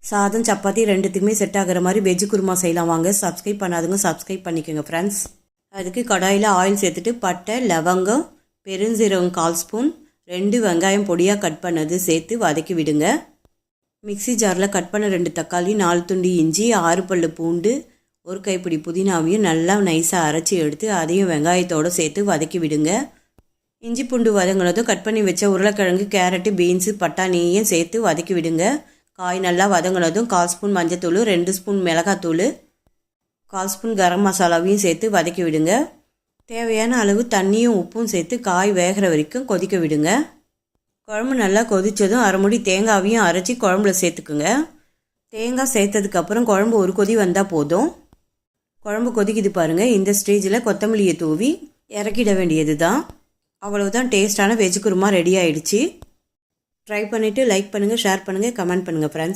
சாதம் சப்பாத்தி ரெண்டுத்துக்குமே செட் ஆகிற மாதிரி வெஜ்ஜு குருமா செய்யலாம் வாங்க. சப்ஸ்கிரைப் பண்ணாதுங்க சப்ஸ்கிரைப் பண்ணிக்கோங்க ஃப்ரெண்ட்ஸ். அதுக்கு கடாயில் ஆயில் சேர்த்துட்டு பட்டை லவங்கம் பெருஞ்சீரகம் 1/4 ஸ்பூன் 2 வெங்காயம் பொடியாக கட் பண்ணது சேர்த்து வதக்கி விடுங்க. மிக்சி ஜாரில் கட் பண்ண 2 தக்காளி 4 துண்டு இஞ்சி 6 பல்லு பூண்டு 1 கைப்பிடி புதினாவையும் நல்லா நைஸாக அரைச்சி எடுத்து அதையும் வெங்காயத்தோடு சேர்த்து வதக்கி விடுங்க. இஞ்சி பூண்டு வதங்கினதும் கட் பண்ணி வச்ச உருளைக்கிழங்கு கேரட்டு பீன்ஸு பட்டாணியையும் சேர்த்து வதக்கி விடுங்க. காய் நல்லா வதங்கினதும் 1/4 ஸ்பூன் மஞ்சத்தூள் 2 ஸ்பூன் மிளகாத்தூள் 1/4 ஸ்பூன் கரம் மசாலாவையும் சேர்த்து வதக்கி விடுங்க. தேவையான அளவு தண்ணியும் உப்பும் சேர்த்து காய் வேகிற வரைக்கும் கொதிக்க விடுங்க. குழம்பு நல்லா கொதித்ததும் அரை மூடி தேங்காவையும் அரைச்சி குழம்புல சேர்த்துக்குங்க. தேங்காய் சேர்த்ததுக்கப்புறம் குழம்பு ஒரு கொதி வந்தால் போதும். குழம்பு கொதிக்குது பாருங்கள். இந்த ஸ்டேஜில் கொத்தமல்லியை தூவி இறக்கிட வேண்டியது தான். அவ்வளவுதான், டேஸ்டான வெஜ் குருமா ரெடி ஆகிடுச்சு. ட்ரை பண்ணிவிட்டு லைக் பண்ணுங்கள், ஷேர் பண்ணுங்கள், கமெண்ட் பண்ணுங்கள் ஃப்ரெண்ட்ஸ்.